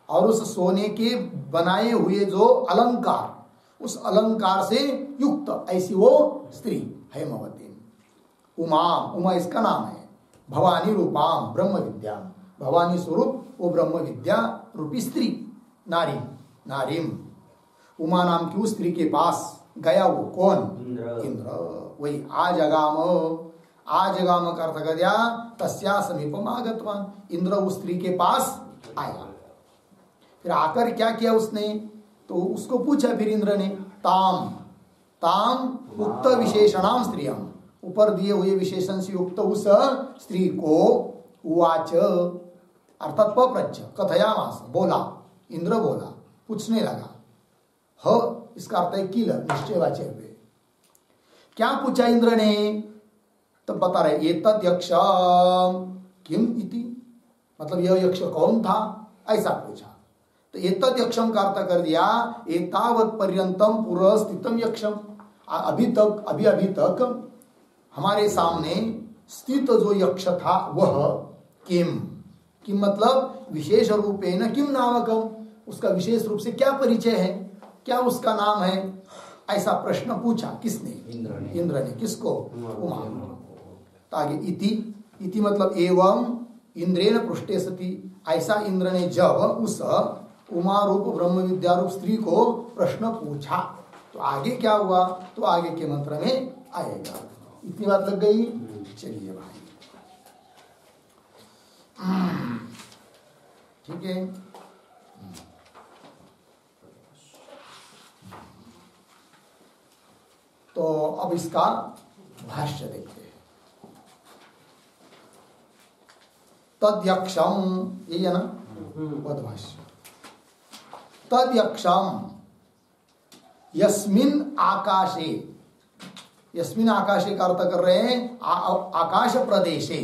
और उस सोने के बनाए हुए जो अलंकार, उस अलंकार से युक्त ऐसी वो स्त्री हेमवती। उमा, उमा इसका नाम है। भवानी रूपाम ब्रह्म विद्या, भवानी स्वरूप वो ब्रह्म विद्या रूपी स्त्री, नारी, नारीम। उमा नाम की उस स्त्री के पास गया वो कौन? इंद्र। वही आजगाम, आजगाम का अर्थ कर दिया तस्या समीपम आगतवान, इंद्र उस स्त्री के पास आया। फिर आकर क्या किया उसने? तो उसको पूछा फिर इंद्र ने, ताम, ताम उक्त विशेषणाम स्त्रियम, ऊपर दिए हुए विशेषण से युक्त उस स्त्री को, उवाच अर्थात पप्रच्छ कथयामास, बोला, इंद्र बोला, पूछने लगा। ह इसका अर्थ है किल, निश्चयवाच्य हुए। क्या पूछा इंद्र ने? तो बता रहे एतत् यक्ष किम इति, मतलब यह यक्ष कौन था, ऐसा पूछा। तो एतत् यक्षम का अर्थ कर दिया एतावत् पर्यंतम पुरः स्थितम यक्षम, अभी तक हमारे सामने स्थित जो यक्ष था वह किम, किम मतलब विशेष रूपेण किम नामकम, उसका विशेष रूप से क्या परिचय है, क्या उसका नाम है, ऐसा प्रश्न पूछा। किसने? इंद्र ने। किसको? उमा। तो आगे इति, इति मतलब एवं इंद्रेण पृष्ठे सती, ऐसा इंद्र ने जब उस उमा रूप ब्रह्म विद्या रूप स्त्री को प्रश्न पूछा, तो आगे क्या हुआ? तो आगे के मंत्र में आएगा। इतनी बात लग गई? चलिए भाई, ठीक है। तो अब इसका भाष्य देखते हैं। तद्यक्षम, यही है ना पद भाष्य। तद्यक्षम यस्मिन आकाशे, यस्मिन आकाशे का अर्थ कर रहे हैं आकाश प्रदेशे,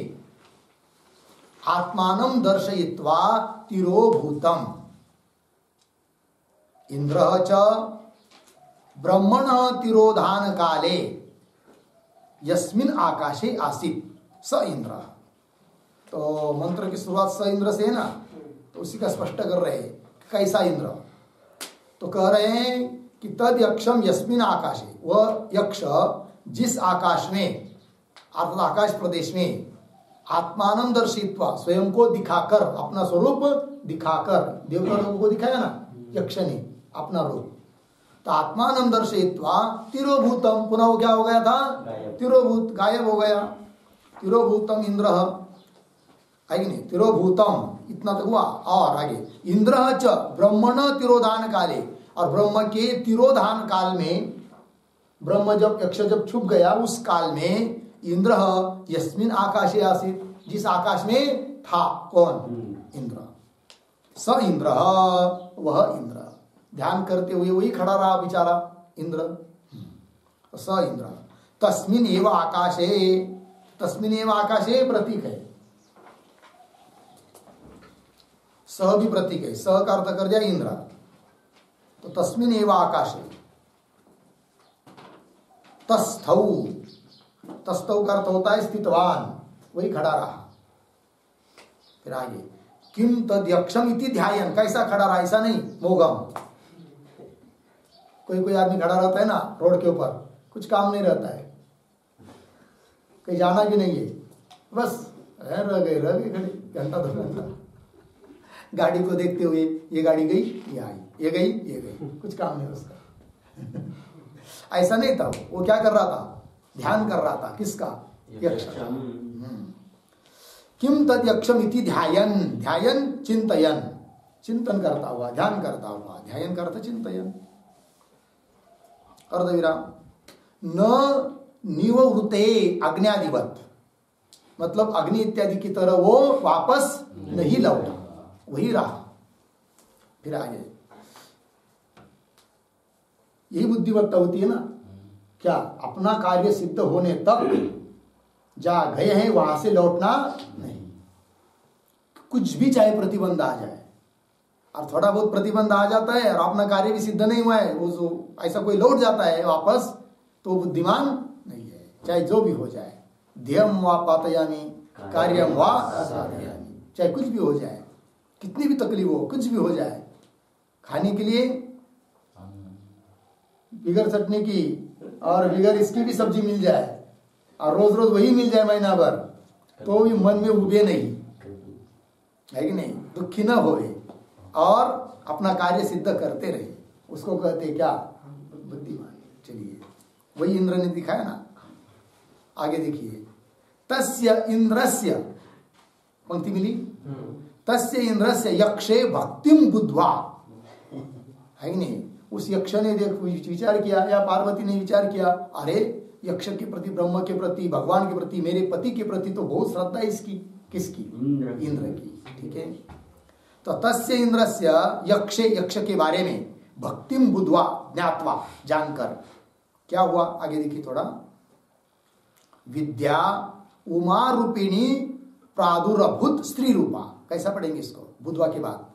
आत्मानं दर्शयित्वा तिरोभूतम, इंद्रः च ब्रह्मणः तिरोधान काले यस्मिन आकाशे आसीत स इंद्र। तो मंत्र की शुरुआत स इंद्र से है ना, तो उसी का स्पष्ट कर रहे हैं कैसा इंद्र। तो कह रहे हैं कि तद यक्षम यस्मिन आकाशे, वह यक्ष जिस आकाश में अर्थात आकाश प्रदेश में आत्मानं दर्शित्वा, स्वयं को दिखाकर, अपना स्वरूप दिखाकर, देवता लोगों को दिखाया ना यक्ष ने अपना रूप, तो आत्मानं दर्शित्वा तिरोभूतम, पुनः वो क्या हो गया था? तिरोभूत, गायब हो गया। तिरोभूतम इंद्र है कि नहीं, तिरोभूतम इतना तक हुआ। और आगे इंद्र च ब्रह्मण तिरोधान काले, और ब्रह्म के तिरोधान काल में, ब्रह्म जब यक्ष जब छुप गया उस काल में, इंद्र यस्मिन आकाशे आसीत, जिस आकाश में था। कौन? इंद्र। स इंद्र, वह इंद्र। ध्यान करते हुए वही खड़ा रहा बेचारा इंद्र। स इंद्र तस्मिन एव आकाशे, तस्मिन एव आकाशे प्रतीक है, स भी प्रतीक है, स का अर्थ कर दिया इंद्र। तो तस्मिन एव आकाशे, तस्थौ, तस्थौ का अर्थ होता है स्थितवान, वही खड़ा रहा। फिर आगे किम तद्यक्षम इति ध्यायन, कैसा खड़ा रहा, ऐसा नहीं मोगम। कोई आदमी खड़ा रहता है ना रोड के ऊपर, कुछ काम नहीं रहता है, कहीं जाना भी नहीं है, बस रह गए खड़े घंटा 2 घंटा गाड़ी को देखते हुए, ये गाड़ी गई ये आई, ये गई ये गई, कुछ काम नहीं उसका। ऐसा नहीं था, वो क्या कर रहा था, ध्यान कर रहा था, किसका, यक्ष। किम तद यक्षम इति ध्यायन, ध्यायन चिंतयन, चिंतन करता हुआ, ध्यान करता हुआ, ध्यान करता चिंतयन। अर्धविराम। न निवृते अग्न्यादिवत, मतलब अग्नि इत्यादि की तरह वो वापस नहीं लौटा, वही रहा। फिर आगे यही बुद्धिमत्ता होती है ना, क्या अपना कार्य सिद्ध होने तक जा गए हैं वहां से लौटना नहीं, कुछ भी चाहे प्रतिबंध आ जाए, और थोड़ा बहुत प्रतिबंध आ जाता है और अपना कार्य भी सिद्ध नहीं हुआ है, वो जो ऐसा कोई लौट जाता है वापस, तो बुद्धिमान नहीं है, चाहे जो भी हो जाए। ध्येयम वा पातयामी कार्यम वा असाधयामी, चाहे कुछ भी हो जाए, कितनी भी तकलीफ हो, कुछ भी हो जाए, खाने के लिए बिगर चटनी की और बिगर इसकी भी सब्जी मिल जाए और रोज रोज वही मिल जाए महीना भर, तो भी मन में उबे नहीं है कि नहीं, दुखी न होए और अपना कार्य सिद्ध करते रहे, उसको कहते क्या, बुद्धिमान। चलिए वही इंद्र ने दिखाया ना, आगे देखिए। तस्य इंद्रस्य, पंक्ति मिली, तस्य इंद्रस्य यक्षे भक्तिम बुद्ध्वा, है कि नहीं, उस यक्ष ने विचार किया, या पार्वती ने विचार किया, अरे यक्ष के प्रति, ब्रह्म के प्रति, भगवान के प्रति, मेरे पति के प्रति तो बहुत श्रद्धा है इसकी, किसकी, इंद्र की। ठीक है, तो तस्य इंद्रस्य यक्षे, यक्ष के बारे में, भक्तिम बुद्ध्वा ज्ञात्वा, जानकर क्या हुआ, आगे देखिए थोड़ा। विद्या उमा रूपिणी प्रादुर्भूत स्त्री रूपा, कैसा पढ़ेंगे इसको, बुद्ध्वा के बाद,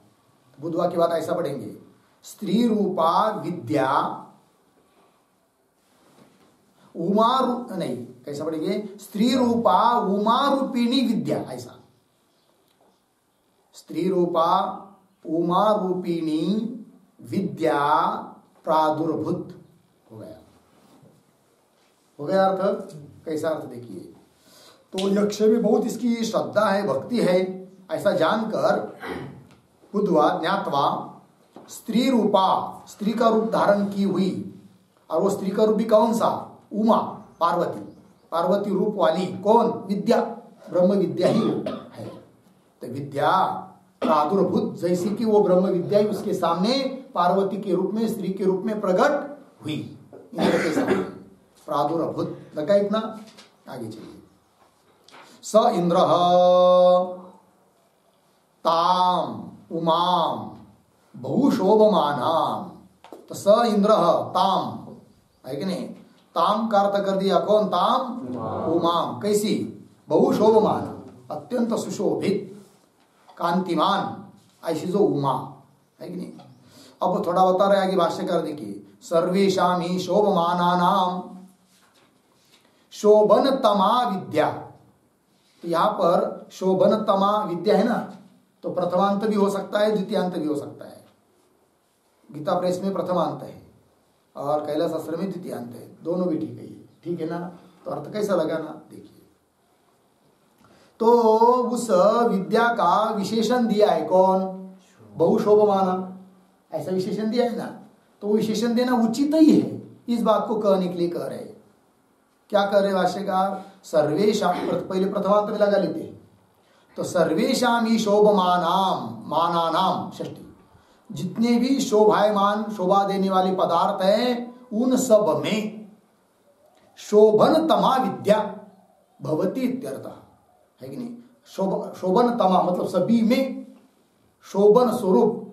बुद्ध्वा के बाद ऐसा पढ़ेंगे, स्त्री रूपा विद्या उमा नहीं, कैसा पढ़ेंगे, स्त्री रूपा उमा रूपिणी विद्या, ऐसा, स्त्री रूपा उमा रूपिणी विद्या प्रादुर्भूत हो गया, हो गया अर्थ। कैसा अर्थ देखिए, तो यक्ष में बहुत इसकी श्रद्धा है, भक्ति है, ऐसा जानकर बुद्ध्वा ज्ञात्वा स्त्री रूपा, स्त्री का रूप धारण की हुई, और वो स्त्री का रूप भी कौन सा, उमा, पार्वती, पार्वती रूप वाली कौन, विद्या, ब्रह्म विद्या ही है। तो विद्या प्रादुर्भूत, जैसे कि वो ब्रह्म विद्या ही उसके सामने पार्वती के रूप में, स्त्री के रूप में प्रकट हुई, इंद्र के सामने प्रादुर्भूत। लगा इतना, आगे चलिए। स इंद्र ताम उमाम बहुशोभमानाम, तो स इंद्र ताम, है कि नहीं, ताम का अर्थ कर दिया कौन, ताम उमाम, कैसी, बहुशोभमान, अत्यंत सुशोभित, कांतिमान, ऐसी जो उमा, है कि नहीं। अब थोड़ा बता रहे आगे भाष्यकार देखिए, सर्वेशाम ही शोभमानानाम शोभनतमा विद्या, तो यहाँ पर शोभनतमा विद्या है ना, तो प्रथमांत भी हो सकता है, द्वितीयांत भी हो सकता है। गीता प्रेस में प्रथमांत है और कैलाश शास्त्र में द्वितीयांत है, दोनों भी ठीक है, ठीक है ना। तो अर्थ कैसा लगा ना, देखिए, तो उस विद्या का विशेषण दिया है कौन, बहुशोभमाना, ऐसा विशेषण दिया है ना, तो वो विशेषण देना उचित ही है, इस बात को कहने के लिए कह रहे हैं। क्या कर रहे भाष्यकार, सर्वेशा, पहले प्रथमांत में लगा लेते हैं, तो सर्वेशाम ही शोभमानाम, मानानाम षष्ठी, जितने भी शोभायमान, शोभा देने वाले पदार्थ हैं, उन सब में शोभन तमा विद्या भवती इत्यर्थ, है कि नहीं। शोभन तमा मतलब सभी में शोभन स्वरूप,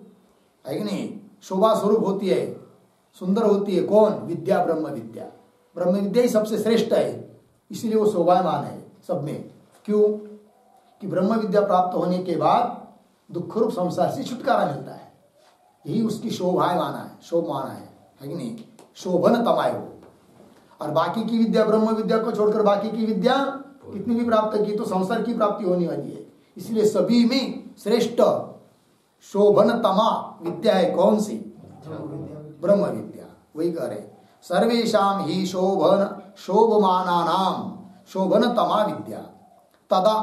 है कि नहीं, शोभा स्वरूप होती है, सुंदर होती है कौन, विद्या, ब्रह्म विद्या, ब्रह्म विद्या ही सबसे श्रेष्ठ है, इसलिए वो शोभायमान है सब में। क्यों, कि ब्रह्म विद्या प्राप्त होने के बाद दुख रूप संसार से छुटकारा मिलता है, यही उसकी शोभायमाना है, शोभमाना है कि नहीं, शोभन तमाय हो। और बाकी की विद्या, ब्रह्म विद्या को छोड़कर बाकी की विद्या कितनी भी प्राप्त की तो संसार की प्राप्ति होने वाली है, इसलिए सभी में श्रेष्ठ शोभनतमा विद्या है कौन सी? ब्रह्म विद्या। वही कह रहे सर्वेशाम ही शोभमानानाम शोभनतमा विद्या तदा,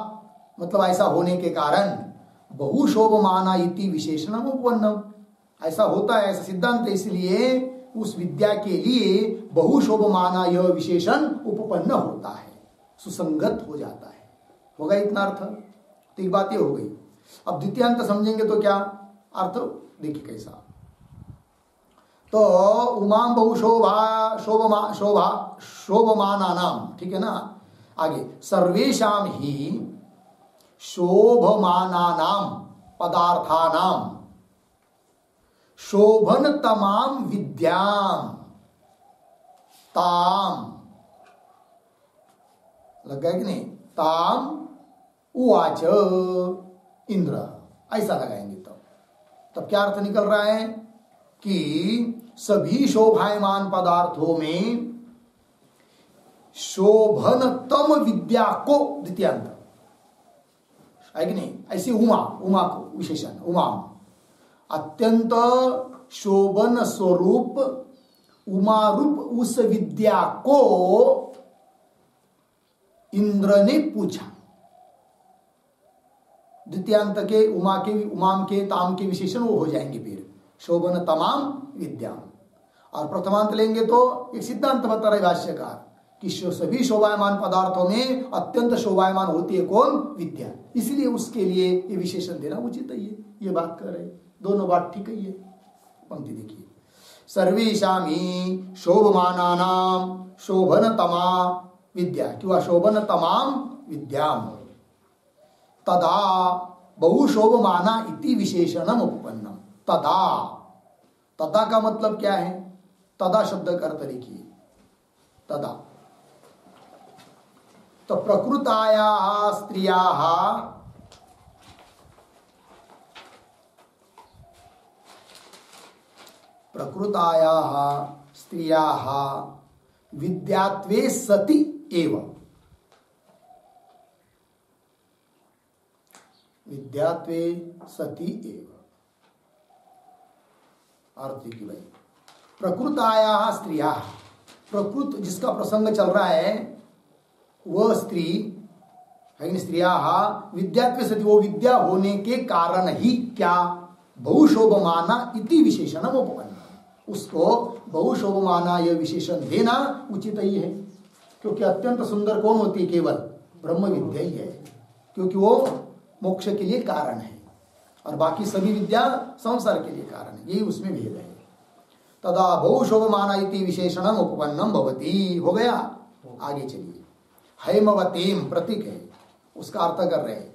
मतलब ऐसा होने के कारण बहुशोभमाना इति विशेषणम उपपन्नम, ऐसा होता है, ऐसा सिद्धांत है, इसलिए उस विद्या के लिए बहुशोभमाना यह विशेषण उपपन्न होता है, सुसंगत हो जाता है। होगा इतना अर्थ? तो एक बात ये हो गई। अब द्वितीयांत समझेंगे तो क्या अर्थ देखिए कैसा। तो उमाम बहुशोभा शोभमाना नाम, ठीक है ना। आगे सर्वेशाम ही शोभमानानाम पदार्थानाम शोभन तमाम विद्याम ताम, लग गया कि नहीं? ताम उवाच इंद्र, ऐसा लगाएंगे तब क्या अर्थ निकल रहा है कि सभी शोभायमान पदार्थों में शोभनतम विद्या को द्वितीयांत है कि नहीं? ऐसे उमा को विशेषण उमा, अत्यंत शोभन स्वरूप उमा रूप उस विद्या को इंद्र ने पूछा। द्वितीयांत के उमाम के ताम के विशेषण वो हो जाएंगे फिर शोभन तमाम विद्या। और प्रथमांत लेंगे तो एक सिद्धांत बता रहे भाष्यकार कि सभी शोभायमान पदार्थों में अत्यंत शोभायमान होती है कौन? विद्या, इसलिए उसके लिए ये विशेषण देना उचित है। ये बात कर रहे, दोनों बात ठीक है। ये पंक्ति देखिए, सर्वेशामी शोभमानानाम शोभनतमा विद्या किंवा शोभनतमाम विद्याम तदा बहुशोभमाना इति विशेषणम उपपन्नम। तदा का मतलब क्या है? तदा शब्द का अर्थ लिखिए, तदा। तो प्रकृतायाः स्त्रियाः विद्यात्वे सति एव, विद्यात्वे सति एव अर्थ की भाई। प्रकृतायाः स्त्रियाः, प्रकृत जिसका प्रसंग चल रहा है वह स्त्री है, स्त्रियाः विद्यात्वे सति, वो विद्या होने के कारण ही क्या? बहुशोभमाना इति विशेषणम उपपन्नम, उसको बहुशोभमाना यह विशेषण देना उचित ही है, क्योंकि अत्यंत सुंदर कौन होती है? केवल ब्रह्म विद्या ही है, क्योंकि वो मोक्ष के लिए कारण है और बाकी सभी विद्या संसार के लिए कारण है, यही उसमें भेद है। तदा बहुशोभमाना इति विशेषणम उपपन्नम भवति, हो गया। आगे चलिए, हेमवतीम प्रतीक है, उसका अर्थ कर रहे हैं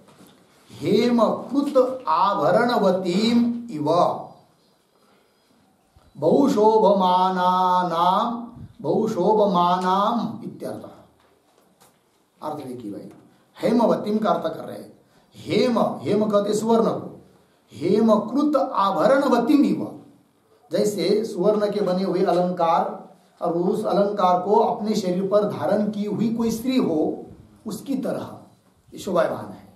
हेमकृत आभरणवतीम इव बहुशोभमानाम इत्यर्थ। अर्थ देखिए भाई, हेमवतीम का अर्थ कर रहे हैं हेम कहते सुवर्ण को, हेमकृत आभरणवतीम इव, जैसे सुवर्ण के बने हुए अलंकार और उस अलंकार को अपने शरीर पर धारण की हुई कोई स्त्री हो, उसकी तरह शोभायमान है,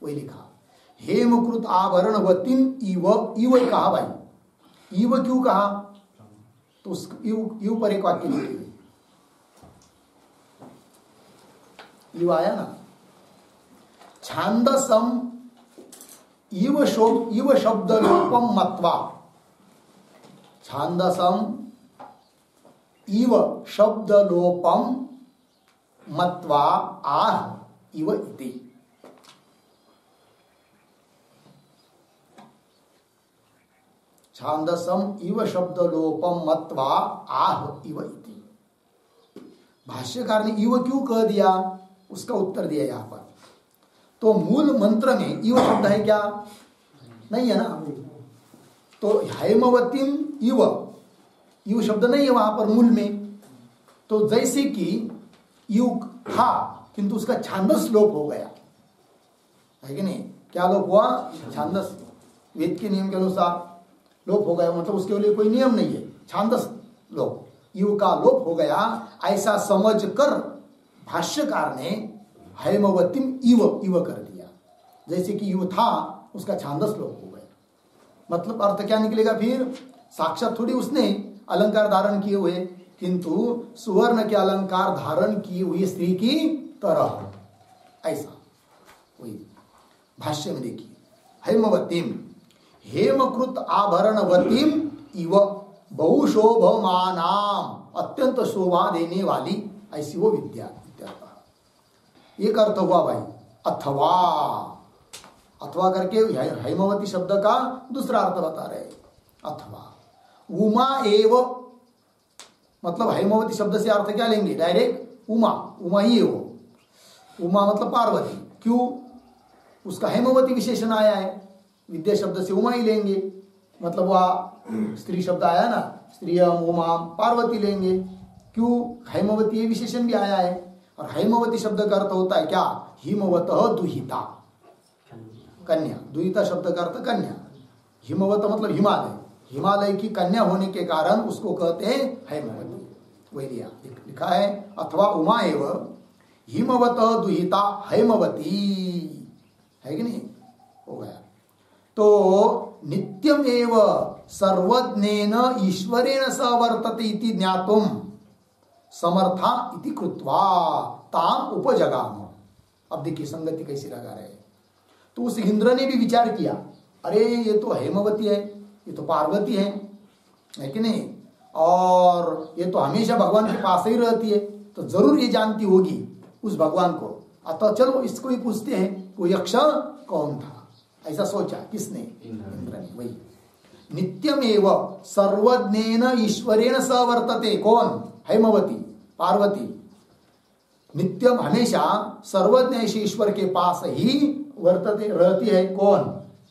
वही लिखा। हेमकृत आभरणवतीम इव, इव कहा भाई, इव क्यों कहा? तो उस इव पर एक वाक्य लिखिए, इव आया ना, छांदसम इव शब्द लोपम मत्वा, छांदसम इव शब्द लोपम मत्वा आह इव इति। छांदसम इव शब्द लोपम मत्वा आह इव इति। भाष्यकार ने इव क्यों कह दिया, उसका उत्तर दिया यहां पर। तो मूल मंत्र में इव शब्द है क्या? नहीं है ना। तो हेमवतीम इव शब्द नहीं है वहां पर मूल में। तो जैसे कि इव था किंतु उसका छांदस लोप हो गया है कि नहीं? क्या लोप हुआ? छांदस, वेद के नियम के अनुसार लोप हो गया, मतलब उसके लिए कोई नियम नहीं है, छांदस लोप, इव का लोप हो गया। ऐसा समझकर भाष्यकार ने हेमवतीम इव कर दिया। जैसे कि यू था उसका छांदस लोप हो गया। मतलब अर्थ क्या निकलेगा फिर? साक्षात थोड़ी उसने अलंकार धारण किए हुए, किंतु सुवर्ण के अलंकार धारण की हुई स्त्री की तरह, ऐसा। वही भाष्य में देखिए, हेमवतीम हेमकृत आभरणवतीम इव बहुशोभमानाम, अत्यंत शोभा देने वाली ऐसी वो विद्या। एक अर्थ हुआ भाई अथवा, अथवा करके हेमवती शब्द का दूसरा अर्थ बता रहे। अथवा उमा एव, मतलब हेमवती शब्द से अर्थ क्या लेंगे? डायरेक्ट उमा, उमा ही है वो। उमा मतलब पार्वती, क्यों? उसका हेमवती विशेषण आया है, विद्या शब्द से उमा ही लेंगे। मतलब वह स्त्री शब्द आया ना, स्त्रियम उमा पार्वती लेंगे, क्यों? हेमवती ये विशेषण भी आया है। और हेमवती शब्द का अर्थ होता है क्या? हिमवत दुहिता, कन्या। दुहिता शब्द का अर्थ कन्या। हिमवत मतलब हिमालय, हिमालय की कन्या होने के कारण उसको कहते हैं हेमवती। वही लिखा है अथवा उमा एव हिमवत दुहिता हेमवती, है कि नहीं? हो गया। तो नित्यम एव सर्वज्ञेन ईश्वरेण स वर्तते इति ज्ञातुम समर्था इति कृत्वा ताम उपजगाम। अब देखिए संगति कैसी लगा रहे। तो उस इंद्र ने भी विचार किया, अरे ये तो हेमवती है, ये तो पार्वती है कि नहीं? और ये तो हमेशा भगवान के पास ही रहती है, तो जरूर ये जानती होगी उस भगवान को। अतः चलो इसको ही पूछते हैं वो यक्ष कौन था। ऐसा सोचा किसने? इंद्र ने। वही नित्यमेव सर्वज्ञेन ईश्वरेण स वर्तते, कौन? हेमवती, पार्वती। नित्यम हमेशा सर्वज्ञ ईश्वर के पास ही वर्तते, रहती है, कौन?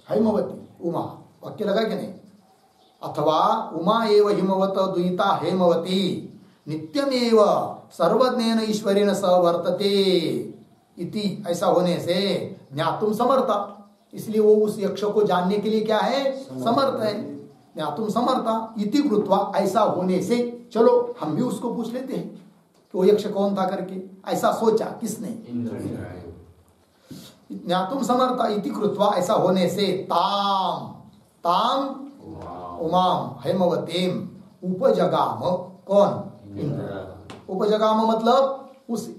हेमवती, उमा। वाक्य लगा कि नहीं? अथवा उमा एव हिमवत दुहिता हेमवती नित्यमेव सर्वज्ञेन ईश्वरेण स वर्तते इति, ऐसा होने से ज्ञातुम समर्था, इसलिए वो उस यक्ष को जानने के लिए क्या है? समर्थ है। ज्ञातुम समर्था इति कृत्वा, ऐसा होने से चलो हम भी उसको पूछ लेते हैं कि वो यक्ष कौन था करके। ऐसा सोचा किसने? ज्ञातुम समर्था इति कृत्वा, ऐसा होने से ताम ताम उमाम हेमवतीम उपजगाम, कौन? इंद्र। उपजगाम मतलब उस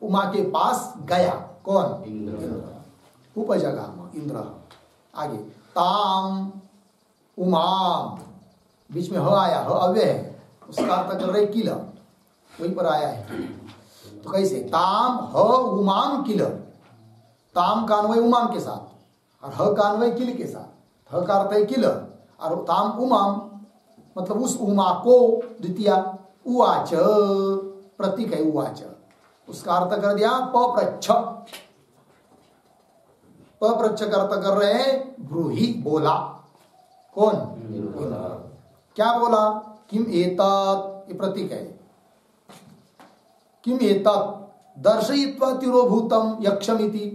उमा के पास गया, कौन? इंद्र। उपजगाम इंद्र। आगे ताम उमाम, बीच में ह आया, ह अव्यय है, उसका अर्थ कर रहे किल, वहीं पर आया है। तो कैसे? ताम ह उमाम किल, ताम का अन्वय उमाम के साथ और ह का अन्वय किल के साथ। ह का अर्थ है किल और ताम उमाम मतलब उस उमा को, द्वितीया उवाच प्रतीक है उवाच, उसका अर्थ कर दिया पप्रच्छ। पप्रच्छ का अर्थ कर रहे हैं ब्रूहि, बोला, कौन? क्या बोला? किम एतत्, ये प्रतीक है। किम एतत् दर्शयित्वा तिरोभूतम यक्षमिति,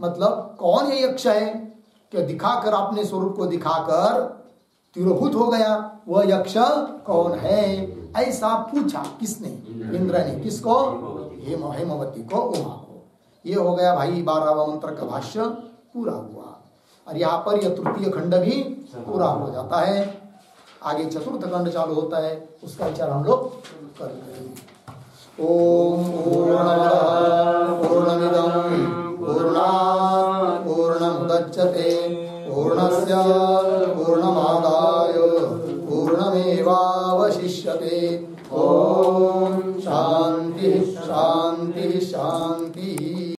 मतलब कौन ये यक्ष है कि दिखाकर, अपने स्वरूप को दिखाकर तिरोभूत हो गया, वह यक्ष कौन है? ऐसा पूछा किसने? इंद्र ने। किसको? हेमवती को, उमा को। ये हो गया भाई 12वां मंत्र का भाष्य पूरा हुआ। और यहाँ पर यह तृतीय खंड भी पूरा हो जाता है। आगे चतुर्थ खंड चालू होता है, उसका विचार हम लोग करते हैं। ओम पूर्णमदः पूर्णमिदं पूर्णात् पूर्णमुदच्यते पूर्णस्य पूर्णमादाय पूर्णमेवावशिष्यते।